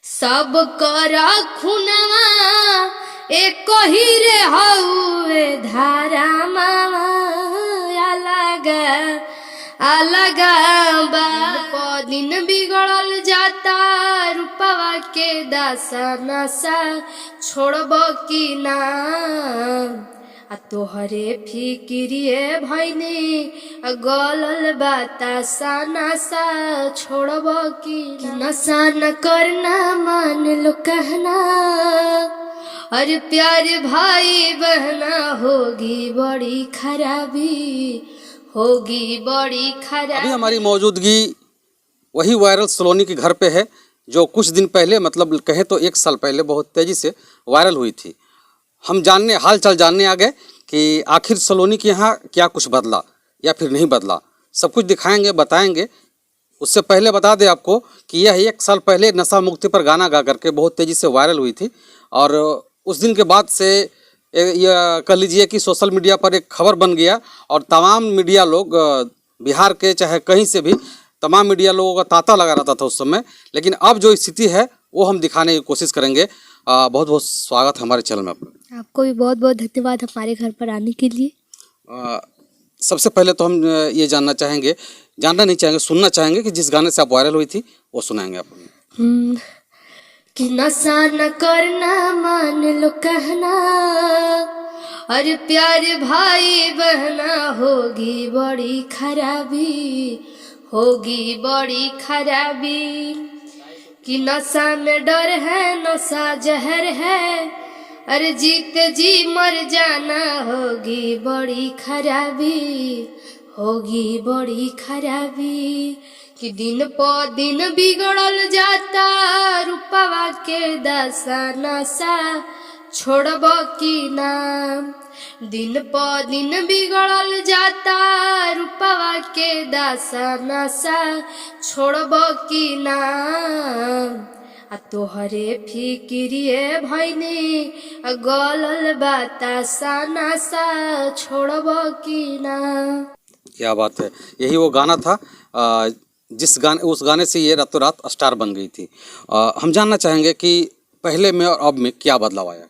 सब करा खुनवा एक ही रे हउए धारा मामा अलग अलग दिन बिगड़ल जाता रूपवा के दासा नशा छोड़ब की ना आ तोहरे फिक्रिए भैनी गलल बतासा नशा छोड़ब की नशा न करना मान लो कहना अरे प्यार भाई बहना होगी बड़ी खराबी होगी बड़ी खराबी। अभी हमारी मौजूदगी वही वायरल सलोनी के घर पे है जो कुछ दिन पहले मतलब कहे तो 1 साल पहले बहुत तेज़ी से वायरल हुई थी। हम हाल चाल जानने आ गए कि आखिर सलोनी के यहाँ क्या कुछ बदला या फिर नहीं बदला, सब कुछ दिखाएंगे बताएंगे। उससे पहले बता दें आपको कि यह 1 साल पहले नशा मुक्ति पर गाना गा करके बहुत तेज़ी से वायरल हुई थी और उस दिन के बाद से यह कह लीजिए कि सोशल मीडिया पर एक खबर बन गया और तमाम मीडिया लोग बिहार के चाहे कहीं से भी तमाम मीडिया लोगों का तांता लगा रहता था उस समय। लेकिन अब जो स्थिति है वो हम दिखाने की कोशिश करेंगे। बहुत बहुत स्वागत हमारे चैनल में आपका। आपको भी बहुत बहुत धन्यवाद हमारे घर पर आने के लिए। सबसे पहले तो हम ये जानना चाहेंगे सुनना चाहेंगे कि जिस गाने से आप वायरल हुई थी वो सुनाएंगे आप। कि नशा न करना मान लो कहना और प्यार भाई बहना होगी बड़ी खराबी होगी बड़ी खराबी। कि नशा में डर है नशा जहर है अरे जीते जी मर जाना होगी बड़ी खराबी होगी बड़ी खराबी। कि दिन प दिन बिगड़ल जाता रूपवा के दशा नशा छोड़ब की नाम। दिन प दिन बिगड़ल जाता रूपवा के दशा नशा छोड़ब की नाम। आ तोहरे फिक्रिए भैनी गलल बतासा नशा छोड़ब की नाम। क्या बात है, यही वो गाना था उस गाने से ये रातों रात स्टार बन गई थी। हम जानना चाहेंगे कि पहले में और अब में क्या बदलाव आया।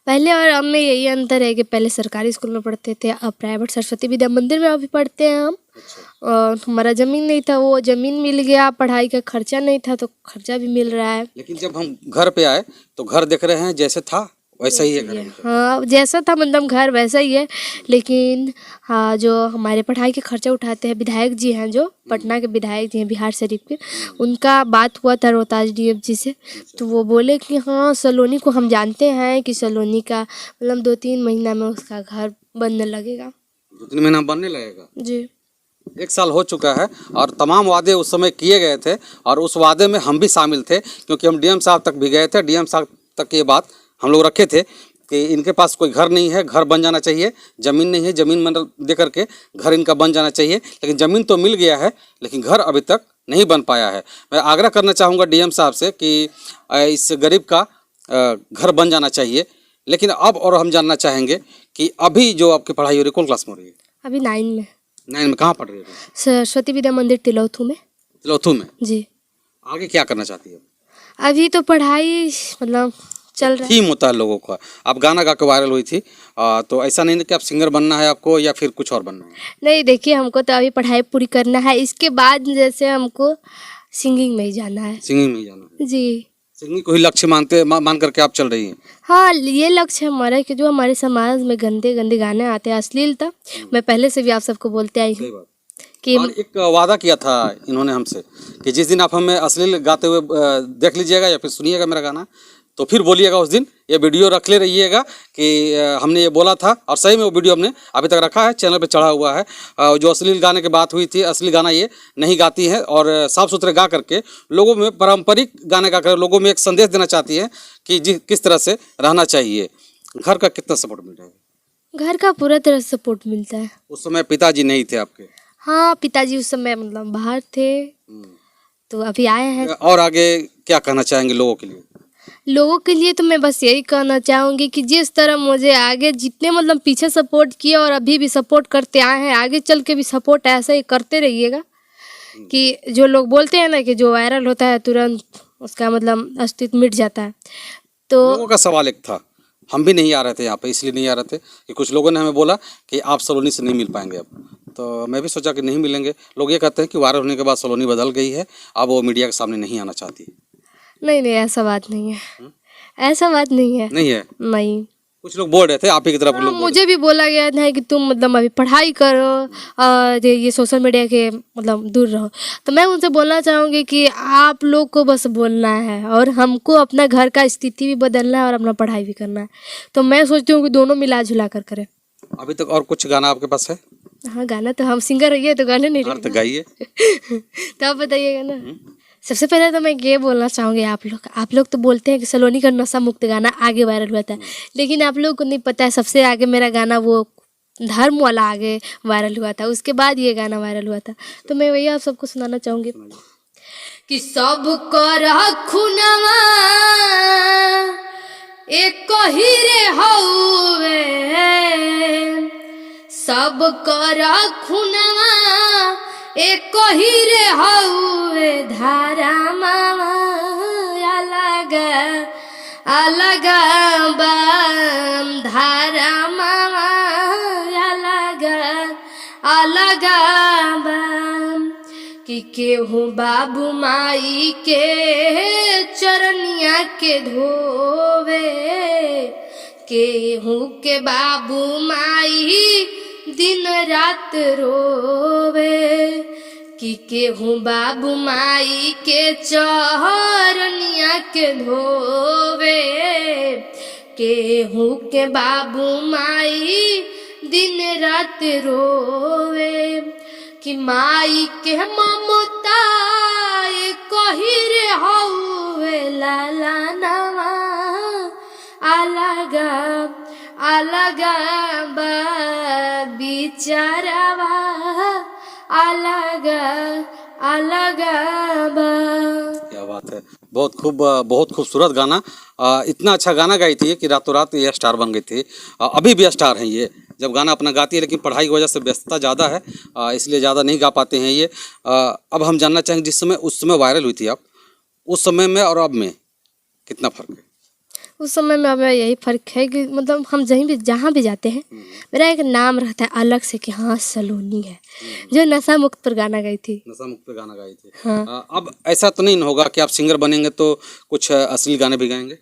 पहले और अब में यही अंतर है कि पहले सरकारी स्कूल में पढ़ते थे, अब प्राइवेट सरस्वती विद्या मंदिर में अभी पढ़ते हैं हम। अच्छा। और हमारा ज़मीन नहीं था, वो ज़मीन मिल गया, पढ़ाई का खर्चा नहीं था तो खर्चा भी मिल रहा है। लेकिन जब हम घर पे आए तो घर देख रहे हैं जैसे था वैसा ही है। हाँ जैसा था मतलब घर वैसा ही है। लेकिन हाँ जो हमारे पढ़ाई के खर्चा उठाते हैं विधायक जी हैं, जो पटना के विधायक जी हैं बिहार शरीफ के, उनका बात हुआ था रोहतास डीएम जी से। तो वो बोले कि हाँ सलोनी को हम जानते हैं कि सलोनी का मतलब 2-3 महीना में उसका घर बनने लगेगा। 2-3 महीना बनने लगेगा जी। 1 साल हो चुका है और तमाम वादे उस समय किए गए थे और उस वादे में हम भी शामिल थे क्योंकि हम डीएम साहब तक भी गए थे। डीएम साहब तक ये बात हम लोग रखे थे कि इनके पास कोई घर नहीं है, घर बन जाना चाहिए। ज़मीन नहीं है, ज़मीन मतलब दे करके घर इनका बन जाना चाहिए। लेकिन ज़मीन तो मिल गया है लेकिन घर अभी तक नहीं बन पाया है। मैं आग्रह करना चाहूँगा डीएम साहब से कि इस गरीब का घर बन जाना चाहिए। लेकिन अब और हम जानना चाहेंगे कि अभी जो आपकी पढ़ाई हो रही है कौन क्लास में हो रही है। अभी 9 में। 9 में कहाँ पढ़ रही है। सरस्वती विद्या मंदिर तिलौथू में। तिलौथू में। जी। आगे क्या करना चाहती है। अभी तो पढ़ाई मतलब चल रहा है। थीम होता है लोगों का। आप गाना गा के वायरल हुई थी तो ऐसा नहीं कि आप सिंगर बनना है आपको या फिर कुछ और बनना है। नहीं देखिए हमको तो अभी पढ़ाई पूरी करना है, इसके बाद जैसे हमको सिंगिंग में ही जाना है। सिंगिंग में ही जाना है जी। सिंगिंग को ही लक्ष्य मान करके आप चल रही हैं। हाँ ये लक्ष्य है हमारा कि जो हमारे समाज में गंदे गंदे गाने आते हैं अश्लीलता, मैं पहले से भी आप सबको बोलते आई हूँ कि और एक वादा किया था इन्होंने हमसे कि जिस दिन आप हमें अश्लील गाते हुए देख लीजिएगा या फिर सुनिएगा मेरा गाना तो फिर बोलिएगा उस दिन ये वीडियो रख ले रहिएगा कि हमने ये बोला था। और सही में वो वीडियो हमने अभी तक रखा है, चैनल पे चढ़ा हुआ है। जो अश्लील गाने की बात हुई थी, असली गाना ये नहीं गाती है और साफ सुथरे गा करके लोगों में पारंपरिक गाने गा कर लोगों में एक संदेश देना चाहती है कि किस तरह से रहना चाहिए। घर का कितना सपोर्ट मिल रहा है। घर का पूरा तरह सपोर्ट मिलता है। उस समय पिताजी नहीं थे आपके। हाँ पिताजी उस समय मतलब बाहर थे तो अभी आए हैं। और आगे क्या कहना चाहेंगे लोगों के लिए। लोगों के लिए तो मैं बस यही कहना चाहूँगी कि जिस तरह मुझे आगे जितने मतलब पीछे सपोर्ट किए और अभी भी सपोर्ट करते आए हैं, आगे चल के भी सपोर्ट ऐसा ही करते रहिएगा। कि जो लोग बोलते हैं ना कि जो वायरल होता है तुरंत उसका मतलब अस्तित्व मिट जाता है। तो लोगों का सवाल एक था, हम भी नहीं आ रहे थे यहाँ पे, इसलिए नहीं आ रहे थे कि कुछ लोगों ने हमें बोला कि आप सलोनी से नहीं मिल पाएंगे अब। तो मैं भी सोचा कि नहीं मिलेंगे। लोग ये कहते हैं कि वायरल होने के बाद सलोनी बदल गई है, अब वो मीडिया के सामने नहीं आना चाहती। नहीं नहीं, ऐसा बात नहीं है, ऐसा बात नहीं है। नहीं है, नहीं, कुछ लोग बोल रहे थे, आप ही की तरफ हाँ, लोग बोल मुझे भी बोला गया था कि तुम मतलब अभी पढ़ाई करो और ये सोशल मीडिया के मतलब दूर रहो। तो मैं उनसे बोलना चाहूँगी कि आप लोग को बस बोलना है और हमको अपना घर का स्थिति भी बदलना है और अपना पढ़ाई भी करना है। तो मैं सोचती हूँ कि दोनों मिला जुला कर करें। रहे। अभी तक और कुछ गाना आपके पास है? हाँ, गाना तो हम सिंगर है तो गाने नहीं और तो रहेगा। गाइए। तो आप बताइएगा ना। सबसे पहले तो मैं ये बोलना चाहूँगी, आप लोग तो बोलते हैं कि सलोनी का नशा मुक्त गाना आगे वायरल हुआ था, लेकिन आप लोगों को नहीं पता है सबसे आगे मेरा गाना वो धर्म वाला आगे वायरल हुआ था, उसके बाद ये गाना वायरल हुआ था। तो मैं वही आप सबको सुनाना चाहूँगी कि सब कर खुनवा एक ही रे हौवे, सब कर खुनवा एक ही रे हौवे, धारा मामा अलग अलग बम, धारा मामा अलग अलग बम। कि केहू बाबू माई के चरनिया के धोवे, केहू के बाबू माई दिन रात रोवे, कि केहू बाबू माई के चरनिया के धोवे, केहू के बाबू माई दिन रात रोवे। कि माई के ममता कही रे हौवे, लाला नवा अलग अलग बिचारवा अलग अलग। क्या बात है, बहुत खूबसूरत गाना। इतना अच्छा गाना गाई थी कि रातों रात ये स्टार बन गई थी। अभी भी स्टार हैं ये, जब गाना अपना गाती है, लेकिन पढ़ाई की वजह से व्यस्तता ज़्यादा है, इसलिए ज़्यादा नहीं गा पाते हैं ये। अब हम जानना चाहेंगे, जिस समय उस समय वायरल हुई थी आप, उस समय में और अब में कितना फ़र्क है? उस समय में हमें यही फ़र्क है कि मतलब हम जहाँ भी जाते हैं मेरा एक नाम रहता है अलग से कि हाँ सलोनी है जो नशा मुक्त पर गाना गाई थी। नशा मुक्त पे गाना गाई थी। हाँ। अब ऐसा तो नहीं होगा कि आप सिंगर बनेंगे तो कुछ असली गाने भी गाएंगे,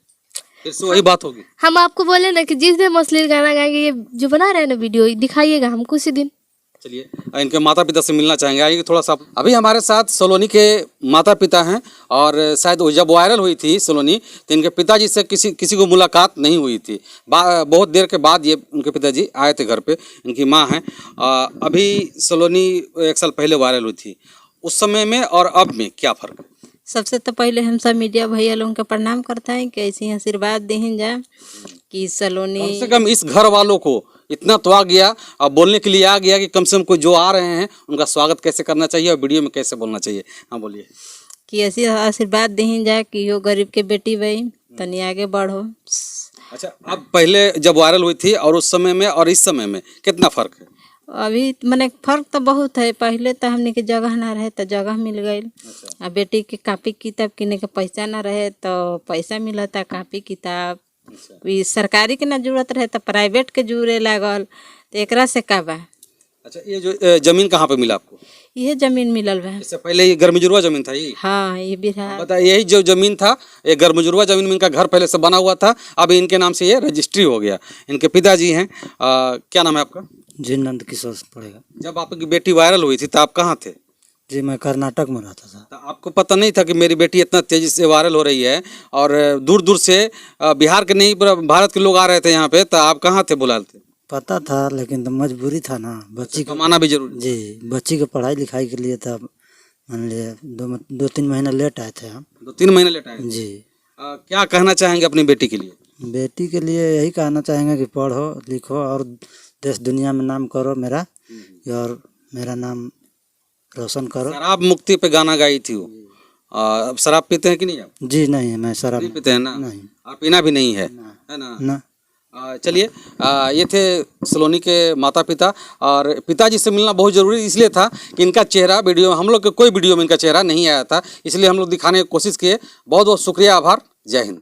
फिर से वही बात होगी? हम आपको बोले ना कि जिस दिन हम अश्लील गाना गाएंगे, ये जो बना रहे हैं ना वीडियो, दिखाइएगा हमको उसी दिन। चलिए इनके माता पिता से मिलना चाहेंगे, आइए थोड़ा सा। अभी हमारे साथ सलोनी के माता पिता हैं, और शायद जब वायरल हुई थी सलोनी तो इनके पिताजी से किसी को मुलाकात नहीं हुई थी। बहुत देर के बाद ये उनके पिताजी आए थे घर पे। इनकी माँ हैं। अभी सलोनी 1 साल पहले वायरल हुई थी, उस समय में और अब में क्या फ़र्क है? सबसे तो पहले हम सब मीडिया भैया लोगों का प्रणाम करता है कि ऐसे ही आशीर्वाद दें जा कि सलोनी कम से कम इस घर वालों को इतना तो आ गया, अब बोलने के लिए आ गया कि कम से कम कोई जो आ रहे हैं उनका स्वागत कैसे करना चाहिए और वीडियो में कैसे बोलना चाहिए। हाँ बोलिए। कि ऐसे आशीर्वाद दें जा कि यो गरीब के बेटी बहन तनी आगे बढ़ो। अच्छा, अब पहले जब वायरल हुई थी और उस समय में और इस समय में कितना फ़र्क है? अभी मैंने फ़र्क तो बहुत है। पहले तो हमने के जगह ना रहे तो जगह मिल गई। अच्छा। अब बेटी के कापी किताब किने के पैसा ना रहे तो पैसा मिलता कापी किताब। कोई सरकारी के ना जरूरत रहे तो प्राइवेट के जुड़े लागल, तो एकरा से का बा। अच्छा, ये जो जमीन कहाँ पे मिला आपको? ये जमीन मिलल बा। इससे पहले ये गर्मजुरवा जमीन था ये? हाँ, ये बिहार। बताइए, यही जो जमीन था ये गर्मजुरवा जमीन में इनका घर पहले से बना हुआ था, अभी इनके नाम से ये रजिस्ट्री हो गया। इनके पिताजी हैं। क्या नाम है आपका? जी नंद किशोर पड़ेगा। जब आपकी बेटी वायरल हुई थी तो आप कहाँ थे? जी मैं कर्नाटक में रहता था। तो आपको पता नहीं था कि मेरी बेटी इतना तेजी से वायरल हो रही है और दूर दूर से बिहार के नहीं पूरा भारत के लोग आ रहे थे यहाँ पे, तो आप कहाँ थे बुलाते? पता था लेकिन तो मजबूरी था ना, बच्ची को कमाना भी जरूरी। जी बच्ची के पढ़ाई लिखाई के लिए था। मान लिया 2-3 महीना लेट आए थे हम। 2-3 महीने लेट आए? जी। क्या कहना चाहेंगे अपनी बेटी के लिए? बेटी के लिए यही कहना चाहेंगे कि पढ़ो लिखो और देश दुनिया में नाम करो मेरा, और मेरा नाम रोशन करो। शराब मुक्ति पे गाना गाई थी वो। अब शराब पीते हैं कि नहीं आप? जी नहीं, मैं शराब नहीं पीते हैं ना? नहीं। और पीना भी नहीं है, है ना? ना। चलिए, ये थे सलोनी के माता पिता, और पिताजी से मिलना बहुत ज़रूरी इसलिए था कि इनका चेहरा वीडियो, हम लोग के कोई वीडियो में इनका चेहरा नहीं आया था, इसलिए हम लोग दिखाने की कोशिश किए। बहुत बहुत शुक्रिया, आभार, जय हिंद।